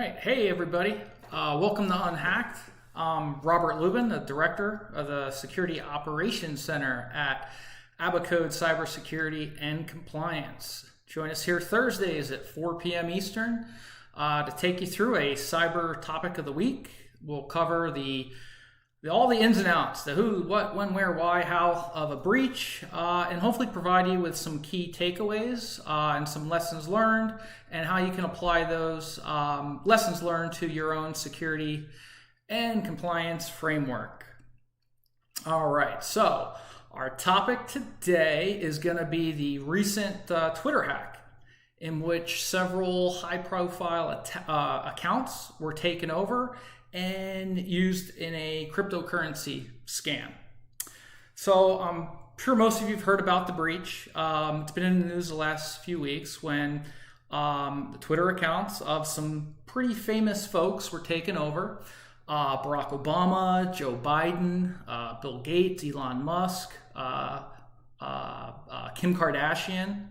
right. Hey, everybody. Welcome to Unhacked. I'm Robert Lubin, the director of the Security Operations Center at Abacode Cybersecurity and Compliance. Join us here Thursdays at 4 p.m. Eastern to take you through a cyber topic of the week. We'll cover all the ins and outs, the who, what, when, where, why, how of a breach, and hopefully provide you with some key takeaways and some lessons learned and how you can apply those lessons learned to your own security and compliance framework. All right, so our topic today is going to be the recent Twitter hack in which several high-profile accounts were taken over and used in a cryptocurrency scam. So I'm sure most of you have heard about the breach. It's been in the news the last few weeks when the Twitter accounts of some pretty famous folks were taken over. Barack Obama, Joe Biden, Bill Gates, Elon Musk, Kim Kardashian,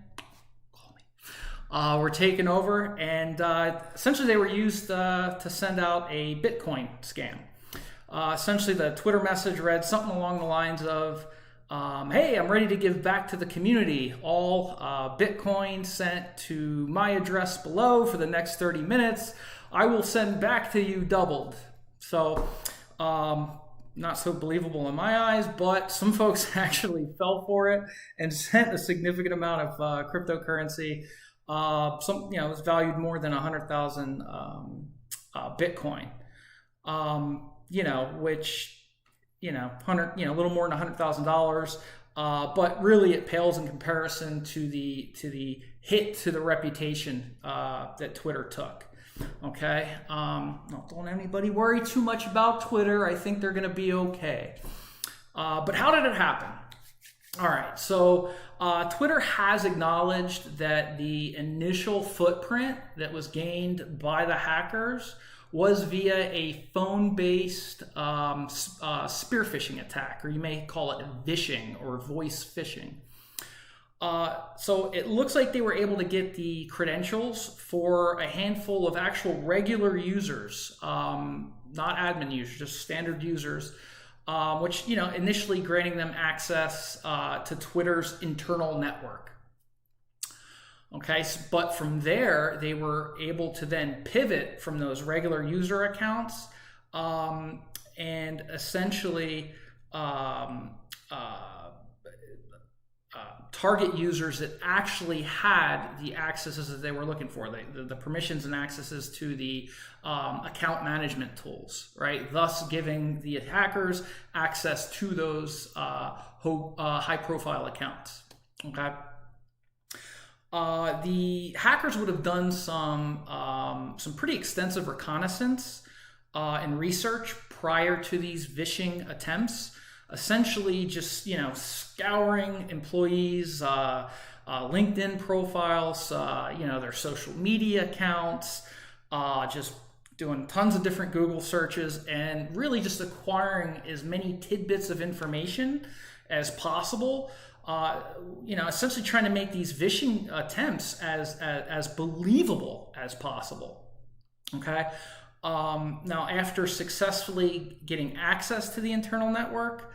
were taken over, and essentially they were used to send out a Bitcoin scam. Essentially, the Twitter message read something along the lines of, hey, I'm ready to give back to the community. All Bitcoin sent to my address below for the next 30 minutes. I will send back to you doubled. So, not so believable in my eyes, but some folks actually fell for it and sent a significant amount of cryptocurrency. It was valued more than 100,000 Bitcoin. Which a little more than $100,000. But really, it pales in comparison to the hit to the reputation that Twitter took. Okay, don't anybody worry too much about Twitter. I think they're going to be okay. But how did it happen? All right, so Twitter has acknowledged that the initial footprint that was gained by the hackers was via a phone-based spear phishing attack, or you may call it vishing or voice phishing. So it looks like they were able to get the credentials for a handful of actual regular users, not admin users, just standard users, which, initially granting them access to Twitter's internal network. Okay, but from there, they were able to then pivot from those regular user accounts and essentially target users that actually had the accesses that they were looking for, the permissions and accesses to the account management tools, right? Thus giving the hackers access to those high-profile accounts, okay? The hackers would have done some pretty extensive reconnaissance and research prior to these vishing attempts. Essentially just, scouring employees' LinkedIn profiles, their social media accounts, just doing tons of different Google searches and really just acquiring as many tidbits of information as possible. Essentially trying to make these vishing attempts as believable as possible. Okay. Now, after successfully getting access to the internal network,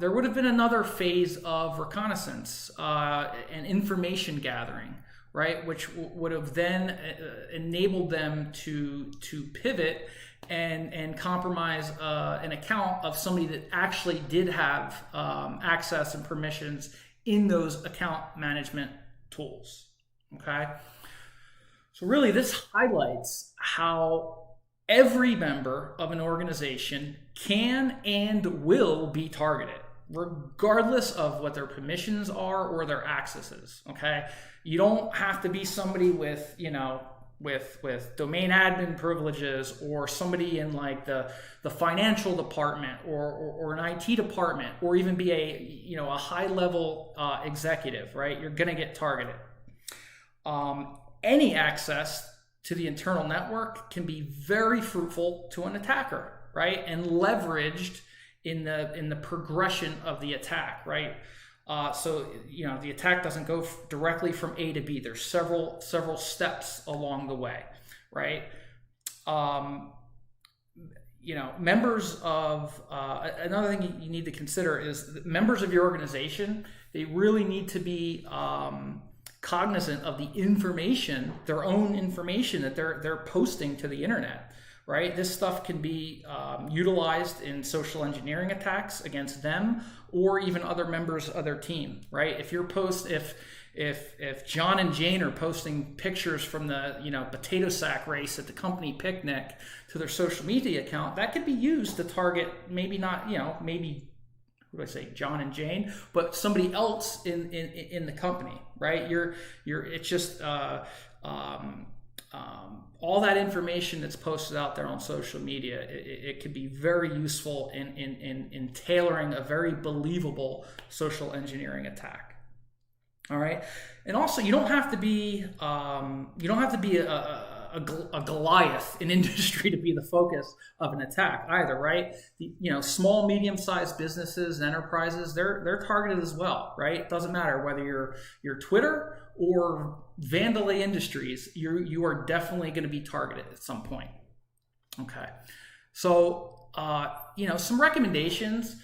there would have been another phase of reconnaissance and information gathering, right? Which would have then enabled them to pivot and compromise an account of somebody that actually did have access and permissions in those account management tools, okay? So really, this highlights how every member of an organization can and will be targeted, regardless of what their permissions are or their accesses, okay? You don't have to be somebody with, with domain admin privileges or somebody in like the financial department or an IT department or even be a high-level executive, right? You're gonna get targeted. Any access to the internal network can be very fruitful to an attacker, right? And leveraged in the progression of the attack, right? So the attack doesn't go directly from A to B. There's several steps along the way, right? members of another thing you need to consider is that members of your organization, they really need to be cognizant of the information, their own information that they're posting to the internet, right? This stuff can be utilized in social engineering attacks against them or even other members of their team, right? If John and Jane are posting pictures from the potato sack race at the company picnic to their social media account, that could be used to target maybe who do I say, John and Jane, but somebody else in the company, right? It's just all that information that's posted out there on social media. It could be very useful in tailoring a very believable social engineering attack. All right, and also you don't have to be a Goliath in industry to be the focus of an attack either, right? Small, medium-sized businesses and enterprises, they're targeted as well, right? It doesn't matter whether you're Twitter or Vandalay Industries, you are definitely going to be targeted at some point. Okay, so some recommendations.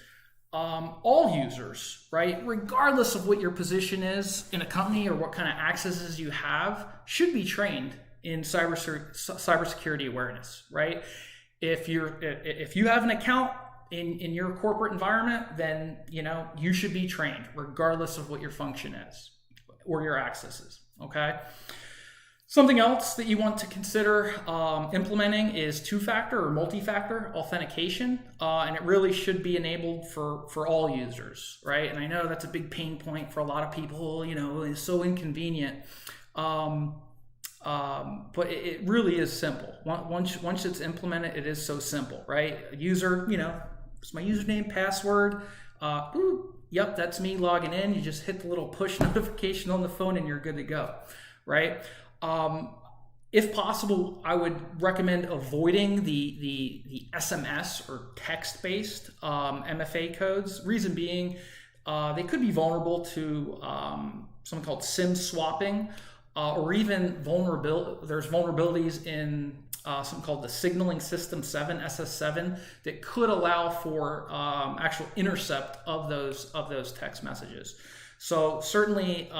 All users, right, regardless of what your position is in a company or what kind of accesses you have, should be trained in cybersecurity awareness, right? If you have an account in your corporate environment, then you should be trained regardless of what your function is or your accesses. Okay. Something else that you want to consider implementing is two-factor or multi-factor authentication, and it really should be enabled for all users, right? And I know that's a big pain point for a lot of people. It's so inconvenient, but it really is simple. Once it's implemented, it is so simple, right? A user, it's my username, password. Yep, that's me logging in. You just hit the little push notification on the phone, and you're good to go, right? If possible, I would recommend avoiding the SMS or text-based MFA codes. Reason being, they could be vulnerable to something called SIM swapping, or even there's vulnerabilities in something called the Signaling System 7, SS7, that could allow for actual intercept of those text messages. So certainly,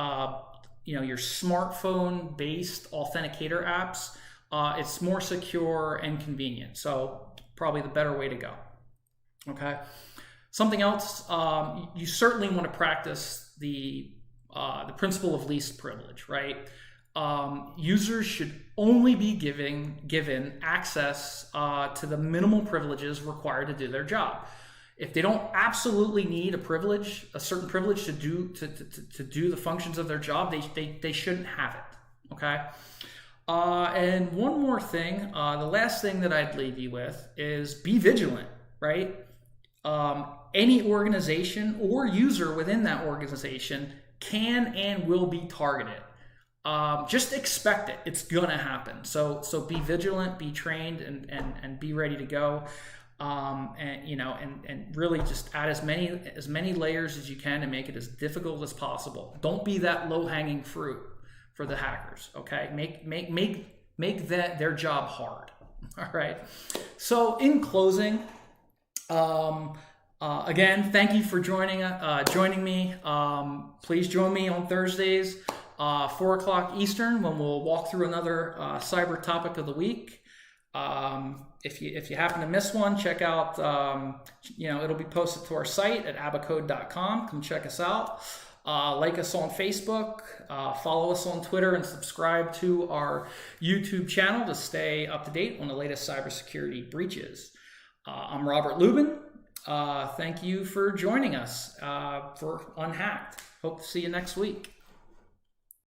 your smartphone-based authenticator apps, it's more secure and convenient. So probably the better way to go. Okay. Something else, you certainly want to practice the principle of least privilege, right? Users should only be given access to the minimal privileges required to do their job. If they don't absolutely need a certain privilege to do the functions of their job, they shouldn't have it. Okay. And one more thing, the last thing that I'd leave you with is be vigilant, right? Any organization or user within that organization can and will be targeted. Just expect it. It's gonna happen. So be vigilant, be trained, and be ready to go. And really just add as many layers as you can to make it as difficult as possible. Don't be that low-hanging fruit for the hackers. Okay, make that their job hard. All right. So in closing, again, thank you for joining me. Please join me on Thursdays, 4:00 Eastern, when we'll walk through another cyber topic of the week. If you happen to miss one, check out, it'll be posted to our site at abacode.com. Come check us out. Like us on Facebook, follow us on Twitter, and subscribe to our YouTube channel to stay up to date on the latest cybersecurity breaches. I'm Robert Lubin. Thank you for joining us for Unhacked. Hope to see you next week.